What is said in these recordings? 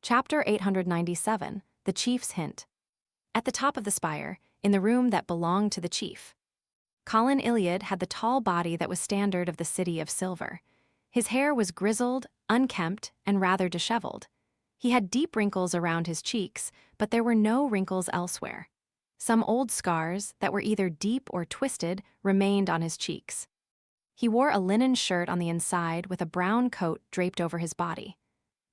Chapter 897, The Chief's Hint. At the top of the spire, in the room that belonged to the chief, Colin Iliad had the tall body that was standard of the city of Silver. His hair was grizzled, unkempt, and rather disheveled. He had deep wrinkles around his cheeks, but there were no wrinkles elsewhere. Some old scars, that were either deep or twisted, remained on his cheeks. He wore a linen shirt on the inside with a brown coat draped over his body.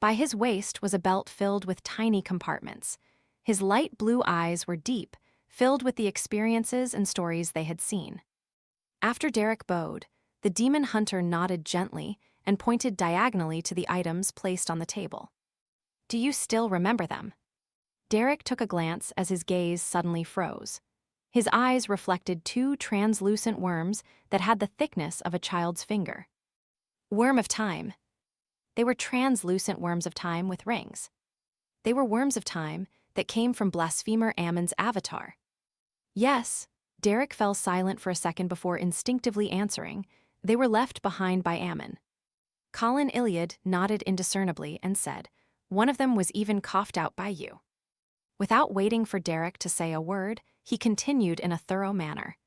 By his waist was a belt filled with tiny compartments. His light blue eyes were deep, filled with the experiences and stories they had seen. After Derek bowed, the demon hunter nodded gently and pointed diagonally to the items placed on the table. "Do you still remember them?" Derek took a glance as his gaze suddenly froze. His eyes reflected two translucent worms that had the thickness of a child's finger. Worm of Time. They were translucent worms of time with rings. They were worms of time that came from blasphemer Ammon's avatar. Yes, Derek fell silent for a second before instinctively answering. They were left behind by Ammon. Colin Iliad nodded indiscernibly and said, "One of them was even coughed out by you." Without waiting for Derek to say a word, he continued in a thorough manner.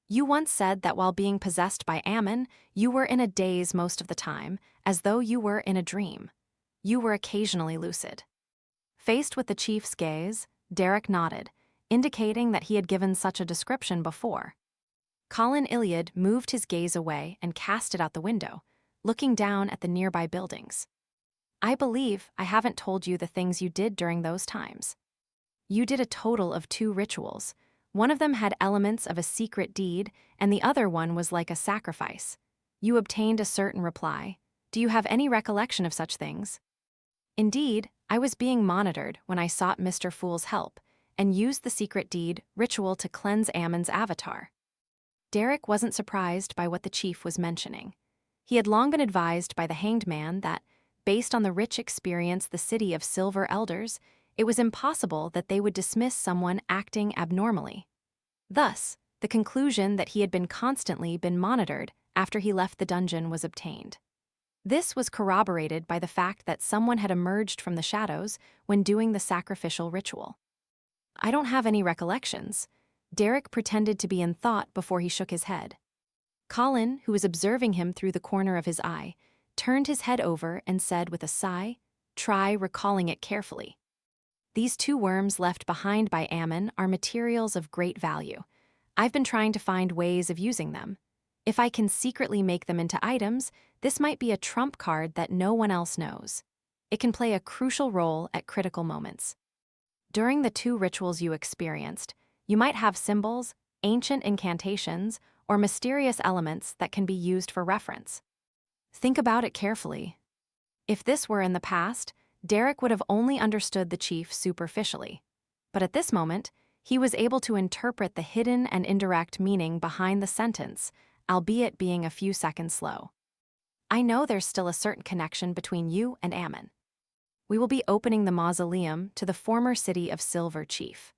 "You once said that while being possessed by Ammon, you were in a daze most of the time, as though you were in a dream. You were occasionally lucid." Faced with the chief's gaze, Derek nodded, indicating that he had given such a description before. Colin Iliad moved his gaze away and cast it out the window, looking down at the nearby buildings. "I believe I haven't told you the things you did during those times. You did a total of 2 rituals. One of them had elements of a secret deed, and the other one was like a sacrifice. You obtained a certain reply. Do you have any recollection of such things?" "Indeed, I was being monitored when I sought Mr. Fool's help, and used the secret deed ritual to cleanse Ammon's avatar." Derek wasn't surprised by what the chief was mentioning. He had long been advised by the Hanged Man that, based on the rich experience the City of Silver elders, it was impossible that they would dismiss someone acting abnormally. Thus, the conclusion that he had constantly been monitored after he left the dungeon was obtained. This was corroborated by the fact that someone had emerged from the shadows when doing the sacrificial ritual. "I don't have any recollections." Derek pretended to be in thought before he shook his head. Colin, who was observing him through the corner of his eye, turned his head over and said with a sigh, "Try recalling it carefully. These 2 worms left behind by Ammon are materials of great value. I've been trying to find ways of using them. If I can secretly make them into items, this might be a trump card that no one else knows. It can play a crucial role at critical moments. During the 2 rituals you experienced, you might have symbols, ancient incantations, or mysterious elements that can be used for reference. Think about it carefully." If this were in the past, Derek would have only understood the chief superficially. But at this moment, he was able to interpret the hidden and indirect meaning behind the sentence, albeit being a few seconds slow. "I know there's still a certain connection between you and Ammon. We will be opening the mausoleum to the former City of Silver chief.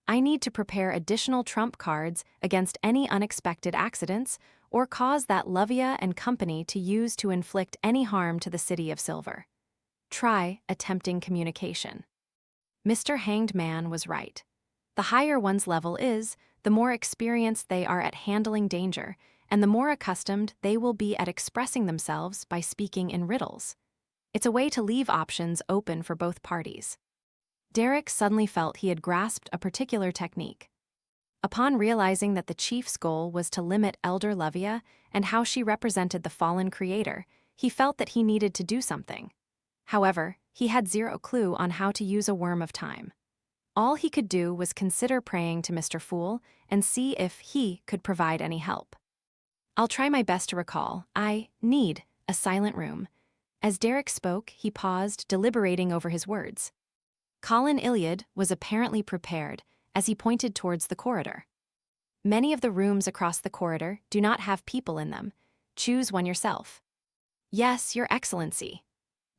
I need to prepare additional trump cards against any unexpected accidents or cause that Lovia and company to use to inflict any harm to the City of Silver. Try attempting communication." Mr. Hanged Man was right. The higher one's level is, the more experienced they are at handling danger, and the more accustomed they will be at expressing themselves by speaking in riddles. It's a way to leave options open for both parties. Derek suddenly felt he had grasped a particular technique. Upon realizing that the chief's goal was to limit Elder Lovia and how she represented the fallen creator, he felt that he needed to do something. However, he had zero clue on how to use a worm of time. All he could do was consider praying to Mr. Fool and see if he could provide any help. "I'll try my best to recall. I need a silent room." As Derek spoke, he paused, deliberating over his words. Colin Iliad was apparently prepared as he pointed towards the corridor. "Many of the rooms across the corridor do not have people in them. Choose one yourself." "Yes, Your Excellency."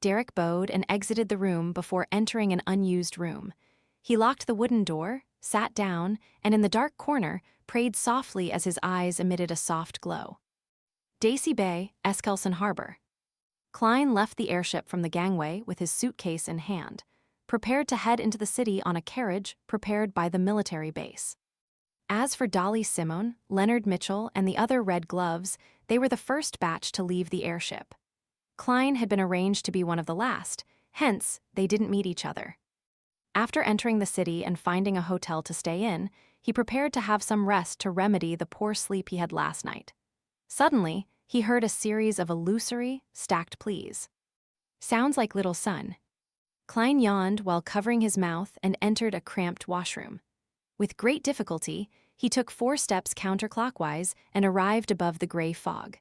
Derek bowed and exited the room before entering an unused room. He locked the wooden door, sat down, and in the dark corner, prayed softly as his eyes emitted a soft glow. Daisy Bay, Eskelson Harbor. Klein left the airship from the gangway with his suitcase in hand. prepared to head into the city on a carriage prepared by the military base. As for Dolly Simone, Leonard Mitchell, and the other Red Gloves, they were the first batch to leave the airship. Klein had been arranged to be one of the last, hence, they didn't meet each other. After entering the city and finding a hotel to stay in, he prepared to have some rest to remedy the poor sleep he had last night. Suddenly, he heard a series of illusory, stacked pleas. Sounds like Little Sun. Klein yawned while covering his mouth and entered a cramped washroom. With great difficulty, he took 4 steps counterclockwise and arrived above the gray fog.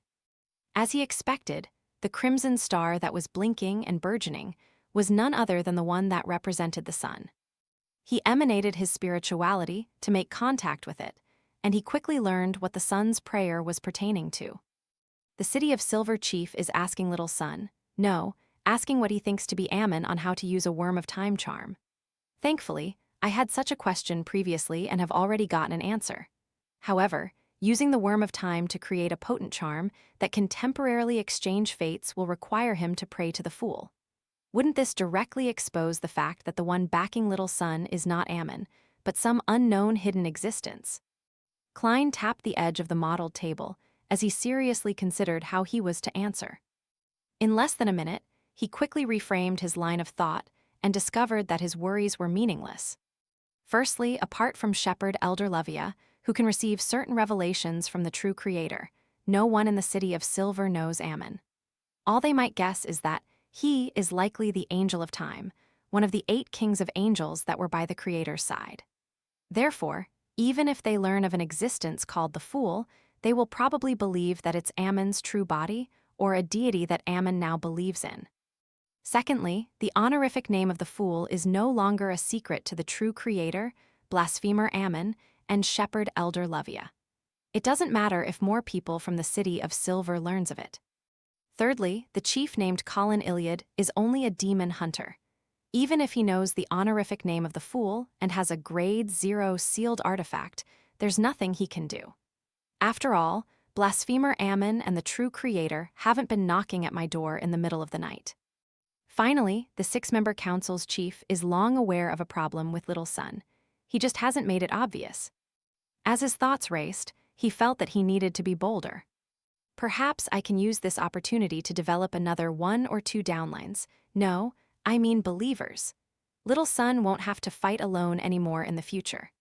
As he expected, the crimson star that was blinking and burgeoning was none other than the one that represented the sun. He emanated his spirituality to make contact with it, and he quickly learned what the sun's prayer was pertaining to. The City of Silver chief is asking Little Sun, no, asking what he thinks to be Ammon on how to use a Worm of Time charm. Thankfully, I had such a question previously and have already gotten an answer. However, using the Worm of Time to create a potent charm that can temporarily exchange fates will require him to pray to the Fool. Wouldn't this directly expose the fact that the one backing Little Sun is not Ammon, but some unknown hidden existence? Klein tapped the edge of the modeled table as he seriously considered how he was to answer. In less than a minute, he quickly reframed his line of thought and discovered that his worries were meaningless. Firstly, apart from Shepherd Elder Lovia, who can receive certain revelations from the true Creator, no one in the City of Silver knows Ammon. All they might guess is that he is likely the Angel of Time, one of the 8 kings of angels that were by the Creator's side. Therefore, even if they learn of an existence called the Fool, they will probably believe that it's Ammon's true body or a deity that Ammon now believes in. Secondly, the honorific name of the Fool is no longer a secret to the true Creator, Blasphemer Ammon, and Shepherd Elder Lovia. It doesn't matter if more people from the City of Silver learns of it. Thirdly, the chief named Colin Iliad is only a demon hunter. Even if he knows the honorific name of the Fool and has a Grade 0 sealed artifact, there's nothing he can do. After all, Blasphemer Ammon and the true Creator haven't been knocking at my door in the middle of the night. Finally, the 6-member council's chief is long aware of a problem with Little Sun. He just hasn't made it obvious. As his thoughts raced, he felt that he needed to be bolder. Perhaps I can use this opportunity to develop another 1 or 2 downlines. No, I mean believers. Little Sun won't have to fight alone anymore in the future.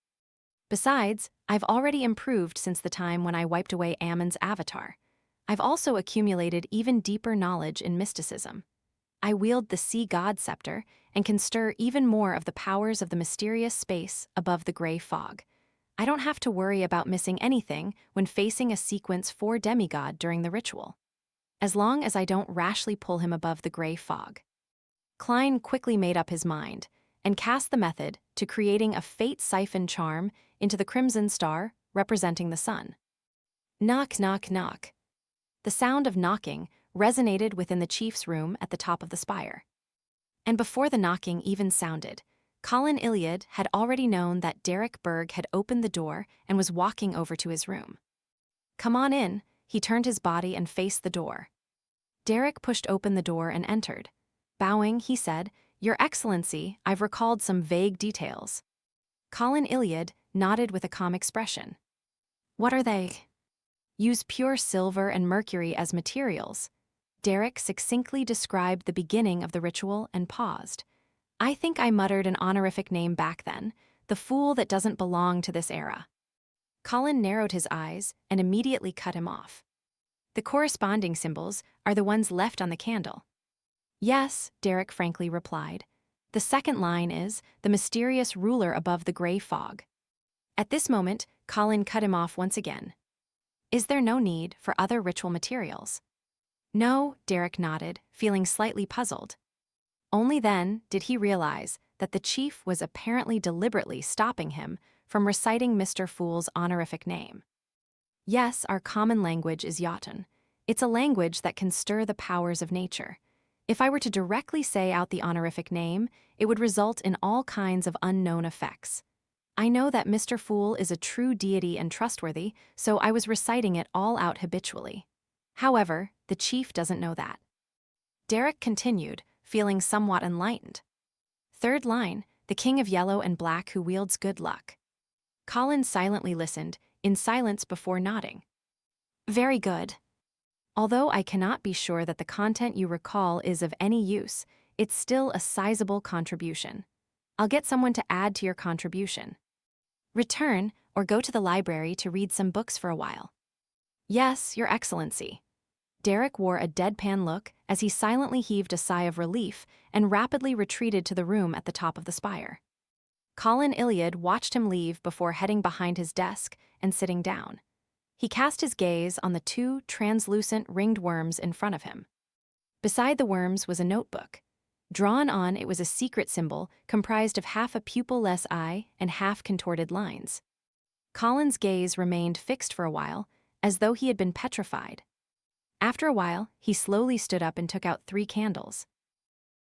Besides, I've already improved since the time when I wiped away Ammon's avatar. I've also accumulated even deeper knowledge in mysticism. I wield the Sea God Scepter and can stir even more of the powers of the mysterious space above the gray fog. I don't have to worry about missing anything when facing a sequence 4 demigod during the ritual, as long as I don't rashly pull him above the gray fog. Klein quickly made up his mind and cast the method to creating a fate siphon charm into the crimson star representing the sun. Knock, knock, knock. The sound of knocking resonated within the chief's room at the top of the spire. And before the knocking even sounded, Colin Iliad had already known that Derek Berg had opened the door and was walking over to his room. Come on in, he turned his body and faced the door. Derek pushed open the door and entered. Bowing, he said, Your Excellency, I've recalled some vague details. Colin Iliad nodded with a calm expression. What are they? Use pure silver and mercury as materials. Derek succinctly described the beginning of the ritual and paused. I think I muttered an honorific name back then, the Fool that doesn't belong to this era. Colin narrowed his eyes and immediately cut him off. The corresponding symbols are the ones left on the candle. Yes, Derek frankly replied. The second line is the mysterious ruler above the gray fog. At this moment, Colin cut him off once again. Is there no need for other ritual materials? No, Derek nodded, feeling slightly puzzled. Only then did he realize that the chief was apparently deliberately stopping him from reciting Mr. Fool's honorific name. Yes, our common language is Jotun. It's a language that can stir the powers of nature. If I were to directly say out the honorific name, it would result in all kinds of unknown effects. I know that Mr. Fool is a true deity and trustworthy, so I was reciting it all out habitually. However, the chief doesn't know that. Derek continued, feeling somewhat enlightened. Third line, the king of yellow and black who wields good luck. Colin silently listened, in silence before nodding. Very good. Although I cannot be sure that the content you recall is of any use, it's still a sizable contribution. I'll get someone to add to your contribution. Return, or go to the library to read some books for a while. Yes, Your Excellency. Derek wore a deadpan look as he silently heaved a sigh of relief and rapidly retreated to the room at the top of the spire. Colin Iliad watched him leave before heading behind his desk and sitting down. He cast his gaze on the two translucent ringed worms in front of him. Beside the worms was a notebook. Drawn on it was a secret symbol comprised of half a pupil-less eye and half contorted lines. Colin's gaze remained fixed for a while, as though he had been petrified. After a while, he slowly stood up and took out 3 candles.